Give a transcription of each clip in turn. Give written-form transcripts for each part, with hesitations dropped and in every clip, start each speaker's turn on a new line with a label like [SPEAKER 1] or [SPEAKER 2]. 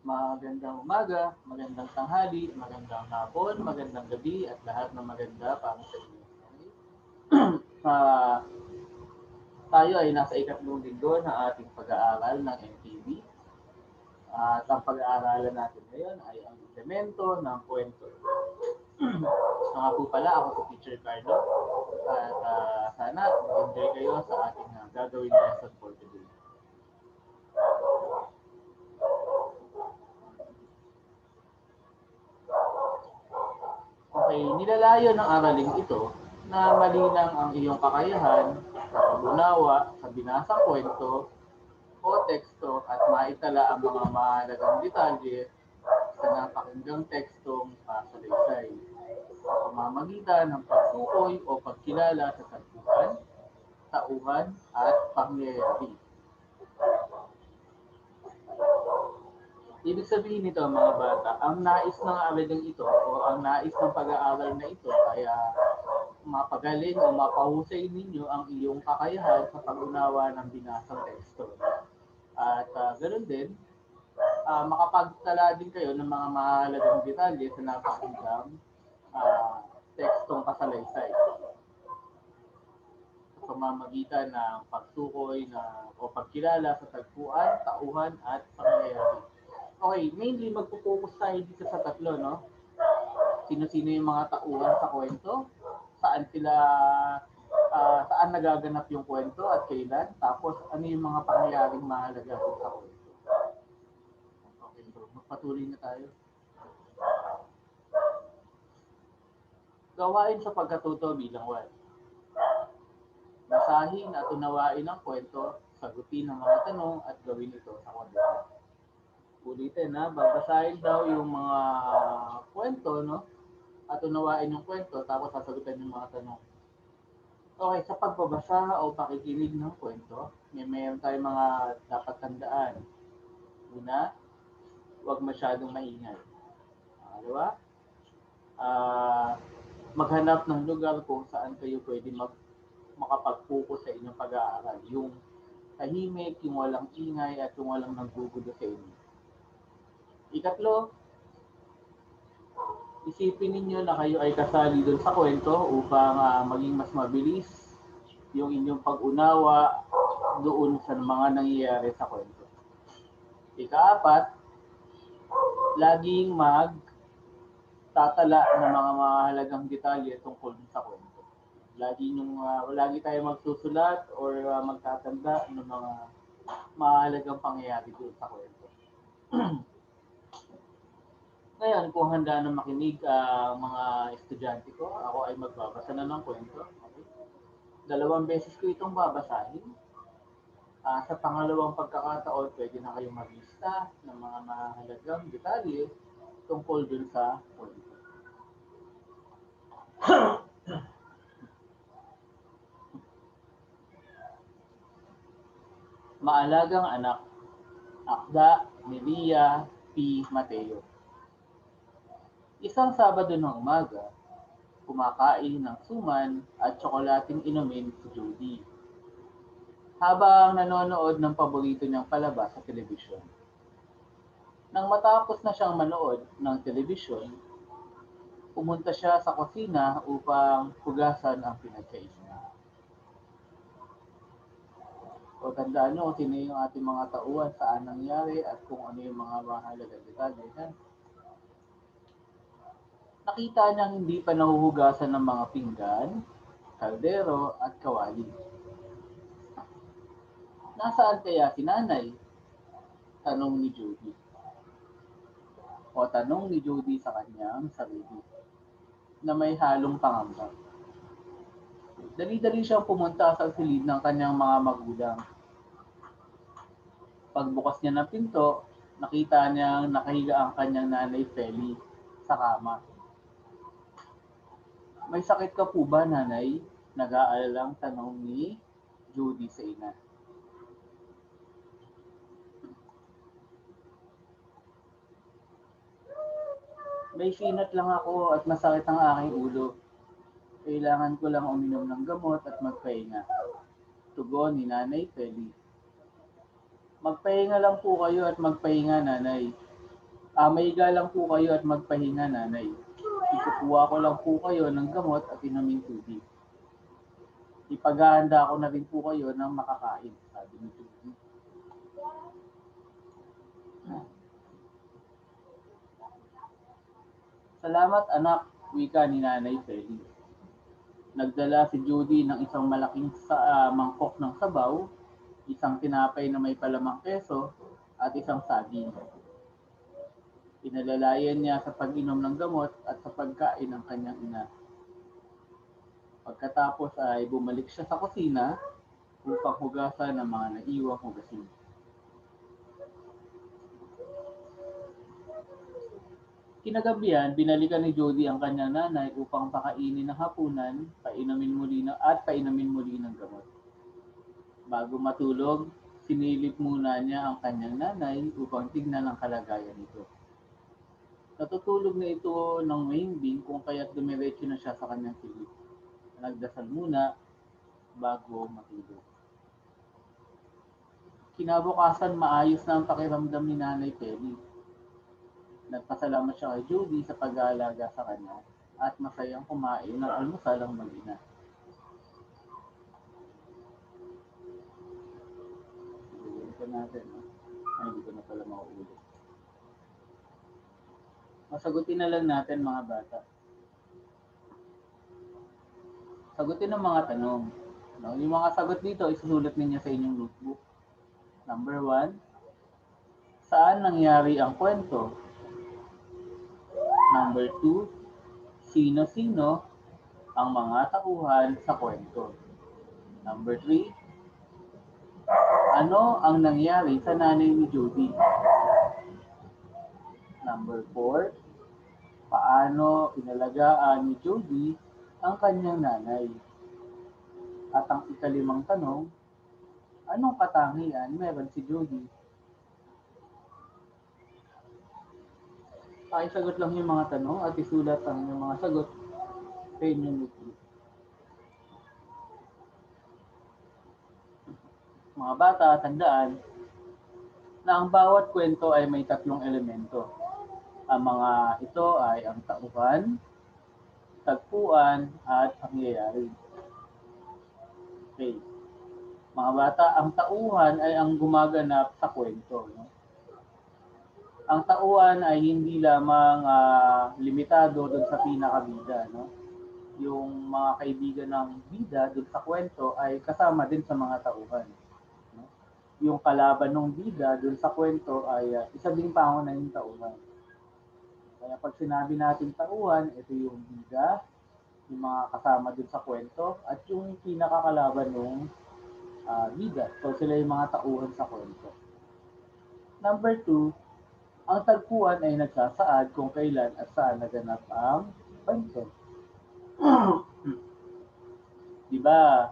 [SPEAKER 1] Magandang umaga, magandang tanghali, magandang hapon, magandang gabi at lahat ng maganda para sa inyo. Okay? Ah, tayo ay nasa ikatlong linggo ng ating pag-aaral ng MTV at ang pag-aaralan natin ngayon ay ang elemento ng kwento. Nga po pala, ako si Teacher Carlo at sana mag-enjoy kayo sa ating gagawin lesson for today. Okay, nilalayo ng araling ito na malinang ang iyong kakayahan sa pag-unawa sa binasang kwento o teksto at maitala ang mga mahalagang detalye sa napakinggang tekstong pasalaysay sa pamamagitan ng pagtukoy o pagkilala sa tagpuan, tauhan at pangyayari. Ibig sabihin nito mga bata, ang nais ng araling ito o ang nais ng pag-aaral na ito ay mapagaling o mapahusay ninyo ang iyong kakayahan sa pag-unawa ng binasang teksto. At ganoon din, makapagtala din kayo ng mga mahalagang detalye sa napakinggang uh, tekstong kasalaysay sa pamamagitan ng pagtukoy o pagkilala sa tagpuan, tauhan at pangyayari. Okay, mainly magpo-focus tayo dito sa tatlo, no? Sino-sino yung mga tauhan sa kwento, saan nagaganap yung kwento at kailan, tapos ano yung mga pangyayaring mahalaga sa kwento. Okay, so magpatuloy na tayo. Gawain sa pagkatuto bilang 1. Basahin at unawain ang kwento, sagutin ang mga tanong at gawin ito sa kondisyon. Ulitin na, babasahin daw yung mga kwento, no? At unawain yung kwento, tapos sasagutin yung mga tanong. Okay, sa pagbabasa o pakikinig ng kwento, mayroon tayong mga dapat tandaan. Una, huwag masyadong maingay. Pangalawa, maghanap ng lugar kung saan kayo pwede makapag-focus sa inyong pag-aaral. Yung tahimik, yung walang ingay, at yung walang naggugulo sa inyo. Ikatlo, isipin ninyo na kayo ay kasali doon sa kwento upang maging mas mabilis yung inyong pag-unawa doon sa mga nangyayari sa kwento. Ika-4, laging tatala ng mga mahalagang detalye tungkol sa kwento. Lagi tayo magsusulat or magtatanda ng mga mahalagang pangyayari doon sa kwento. Ngayon, kung handa na makinig ang mga estudyante ko, ako ay magbabasa na ng kwento. Okay? 2 beses ko itong babasahin. Sa pangalawang pagkakataon, pwede na kayong maglista ng mga mahalagang detalye tungkol dun sa kwento. Maalagang anak, akda ni Lia P. Mateo. Isang Sabado ng umaga, kumakain ng suman at tsokolating inumin si Judy habang nanonood ng paborito niyang palabas sa telebisyon. Nang matapos na siyang manood ng telebisyon, pumunta siya sa kusina upang hugasan ang pinagkainan. O tandaan nyo kung sino yung ating mga tauhan, saan nangyari at kung ano yung mga mahalagang detalye. Nakita niyang hindi pa nahuhugasan ng mga pinggan, kaldero at kawali. Nasaan kaya si nanay? Tanong ni Judy. O tanong ni Judy sa kanyang sarili na may halong pangamba. Dali-dali siyang pumunta sa silid ng kanyang mga magulang. Pagbukas niya ng pinto, nakita niyang nakahiga ang kanyang nanay Feli sa kama. May sakit ka po ba, nanay? Nag-aalalang tanong ni Judy sa ina. May sinat lang ako at masakit ang aking ulo. Kailangan ko lang uminom ng gamot at magpahinga. Tugon ni Nanay Feli. Magpahinga lang po kayo at magpahinga, nanay. Maiga lang po kayo at magpahinga, nanay. Ikukuha ko lang po kayo ng gamot at inuming tubig. Ipaghahanda ko na rin po kayo ng makakain, sabi ni Judy. Salamat anak, wika ni Nanay Feli. Nagdala si Judy ng isang malaking mangkok ng sabaw, isang tinapay na may palamang keso, at isang saging. Pinalalayan niya sa pag-inom ng gamot at sa pagkain ng kanyang ina. Pagkatapos ay bumalik siya sa kusina upang hugasan ang mga naiwang hugasin. Kinagabihan, binalikan ni Jody ang kanyang nanay upang pakainin ng hapunan, painamin muli ng gamot. Bago matulog, sinilip muna niya ang kanyang nanay upang tignan ang kalagayan nito. Natutulog na ito ng mahimbing kung kaya't dumiretso na siya sa kanyang silid. Nagdasal muna bago matulog. Kinabukasan, maayos na ang pakiramdam ni Nanay Penny. Nagpasalamat siya kay Judy sa pag-aalaga sa kanya at masayang kumain ng almusal ang mag-ina. Ito natin. Ay, hindi ko na pala mauulit. Masagutin na lang natin mga bata. Sagutin ang mga tanong. No, yung mga sagot dito, isusulat ninyo sa inyong notebook. Number 1, saan nangyari ang kwento? Number 2, sino-sino ang mga tauhan sa kwento? Number 3, ano ang nangyari sa nanay ni Judy? Number 4, paano inalagaan ni Judy ang kanyang nanay? At ang ikalimang tanong, anong katangian meron si Judy? Pakisagot lang yung mga tanong at isulat ang yung mga sagot sa inyong notebook. Mga bata, tandaan na ang bawat kwento ay may tatlong elemento. Ang mga ito ay ang tauhan, tagpuan, at pangyayari. Okay. Mga bata, ang tauhan ay ang gumaganap sa kwento. No? Ang tauhan ay hindi lamang limitado doon sa pinakabida. No? Yung mga kaibigan ng bida doon sa kwento ay kasama din sa mga tauhan. No? Yung kalaban ng bida doon sa kwento ay isa ding pangunahing tauhan. Kaya pag sinabi natin tauhan, ito yung bida, yung mga kasama dun sa kwento, at yung pinakakalaban ng bida. So sila yung mga tauhan sa kwento. Number 2, ang tagpuan ay nagsasaad kung kailan at saan naganap ang kwento. Diba,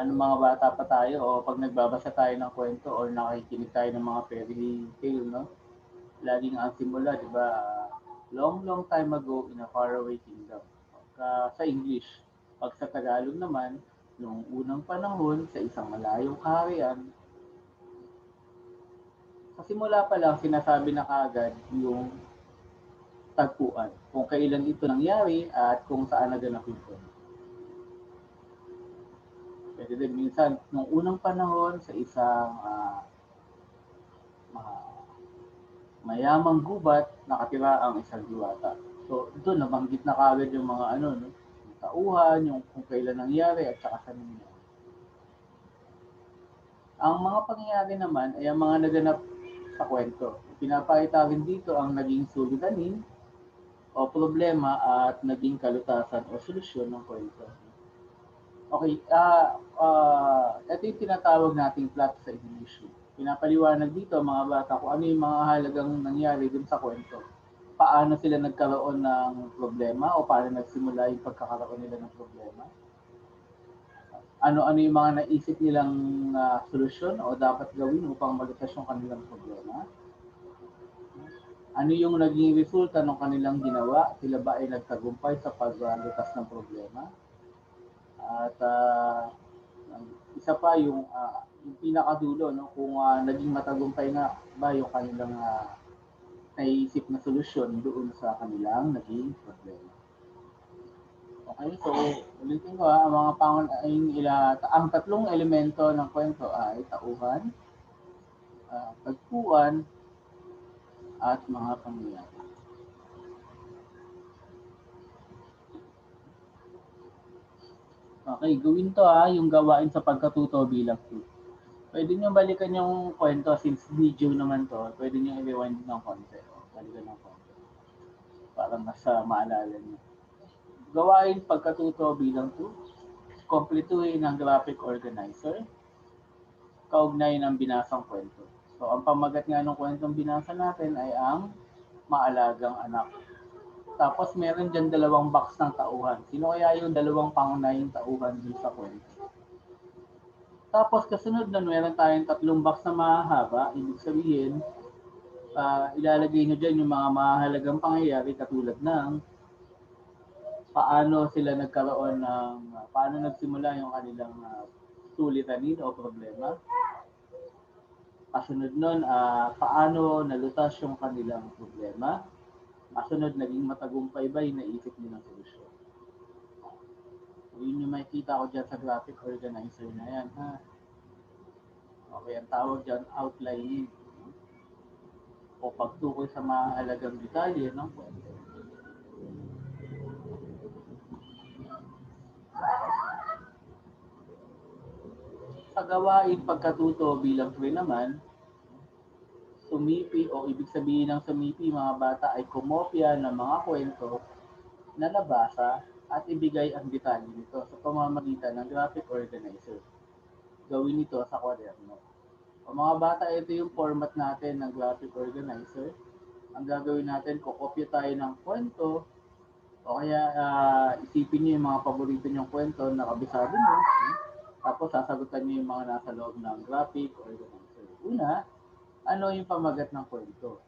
[SPEAKER 1] ng mga bata pa tayo o pag nagbabasa tayo ng kwento o nakikinig tayo ng mga fairy tale, no? Laging ang simula, diba, long, long time ago in a faraway kingdom. Sa English. Pag sa Tagalog naman, noong unang panahon sa isang malayong kaharian, sa simula pa lang sinasabi na kaagad yung tagpuan, kung kailan ito nangyari at kung saan naganap ito. Pwede din minsan, noong unang panahon sa isang mayamang gubat, nakatira ang isang diwata. So, ito nabanggit na kaagad yung mga no? Yung tauhan, yung kung kailan nangyari at saka sa nangyari. Ang mga pangyayari naman ay ang mga naganap sa kwento. Pinapakita rin dito ang naging suliranin o problema at naging kalutasan o solusyon ng kwento. Okay, ito yung tinatawag nating plot sa English. Pinapaliwanag dito mga bata kung ano yung mga halagang nangyari dun sa kwento. Paano sila nagkaroon ng problema o paano nagsimula yung pagkakaroon nila ng problema. Ano-ano yung mga naisip nilang solusyon o dapat gawin upang malutas yung kanilang problema. Ano yung naging resulta ng kanilang ginawa? Sila ba ay nagtagumpay sa paglutas ng problema? At isa pa yung pinakadulo, no? Kung naging matagumpay nga ba yung kanilang naisip na solusyon doon sa kanilang naging problema. Okay, so ulitin ko ang mga ang tatlong elemento ng kwento ay tauhan, tagpuan, at mga pangyayari. Okay, gawin to yung gawain sa pagkatuto bilang 2. Pwede nyo balikan yung kwento since video naman to. Pwede nyo i-rewind ng konti. Balikan ng konti. Para mas maalala nyo. Gawain pagkatuto bilang 2. Kompletuhin ang graphic organizer. Kaugnay ng binasang kwento. So, ang pamagat nga ng kwentong binasa natin ay ang maalagang anak. Tapos, meron dyan 2 box ng tauhan. Sino kaya yung 2 pangunahing tauhan dun sa kwento? Tapos, kasunod nun, meron tayong 3 box na mahahaba. Ibig sabihin, ilalagay nyo dyan yung mga mahalagang pangyayari katulad ng paano sila nagkaroon ng, paano nagsimula yung kanilang suliranin o problema. Kasunod nun, paano nalutas yung kanilang problema. Kasunod, naging matagumpay ba yung naisip nilang solusyon. Yun yung makikita ko dyan sa graphic organizer na yan. Okay, ang tawag dyan, outlining. O pagtukoy sa mahalagang detalye ng kwento. Sa gawain pagkatuto bilang 3 naman, sumipi o ibig sabihin ng sumipi mga bata ay kumopya ng mga kwento na nabasa at ibigay ang detalye nito sa pamamagitan ng graphic organizer. Gawin ito sa kwaderno. O mga bata, ito yung format natin ng graphic organizer. Ang gagawin natin, kukopya tayo ng kwento o kaya isipin nyo yung mga paborito nyong kwento na kabisado nyo. Tapos sasagutan nyo yung mga nasa loob ng graphic organizer. Una, ano yung pamagat ng kwento?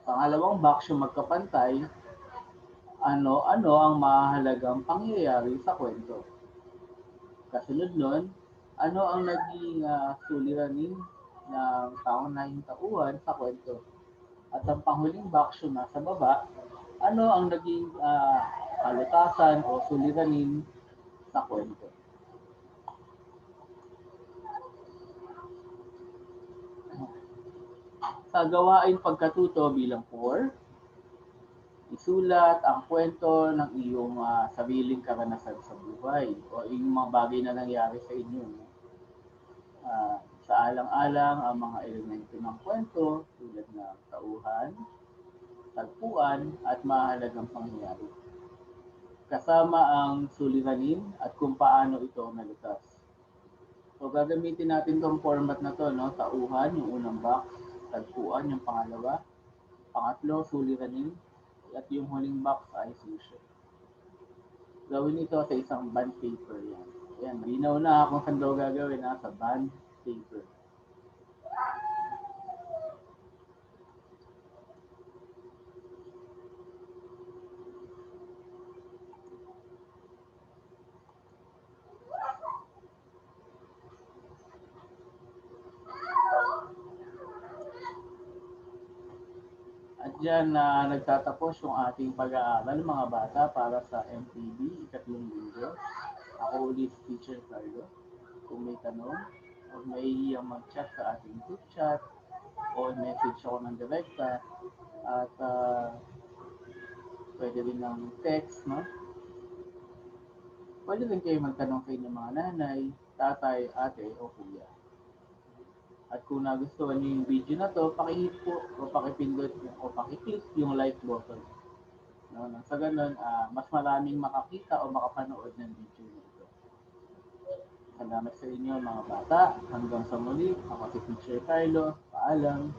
[SPEAKER 1] Pangalawang box yung magkapantay, ano ang mahalagang pangyayari sa kwento. Kasunod nun, ano ang naging suliranin ng pangunahing tauhan sa kwento. At ang panghuling box yung nasa baba, ano ang naging kalutasan o suliranin sa kwento. Sa gawain pagkatuto bilang 4, isulat ang kwento ng iyong sariling karanasan sa buhay o yung mga bagay na nangyari sa inyo. Sa alang-alang ang mga elemento ng kwento tulad ng tauhan, tagpuan, at mahalagang pangyayari. Kasama ang suliranin at kung paano ito nalutas. So gagamitin natin itong format na to, no? Tauhan, yung unang box, tagpuan, yung pangalawa, pangatlo, suliranin, at yung huling box ay solution. Gawin ito sa isang bond paper. Yan. Ayan, malinaw na kung saan daw gagawin sa bond paper. At dyan nagtatapos yung ating pag-aaral mga bata para sa MTB, ikatlong linggo. Ako ulit si Teacher Carlo. Kung may tanong o may iyang mag-chat sa ating group chat o message ako ng direkta at pwede rin ng text, no? Pwede rin kayo magtanong sa inyong mga nanay, tatay, ate o kuya. At kung nagustuhan niyo yung video na to, pakihit po o pakipindot o pakiclick yung like button. No, sa ganun, mas maraming makakita o makapanood ng video nito. Salamat sa inyo mga bata. Hanggang sa muli, ako si Teacher Carlo. Paalam.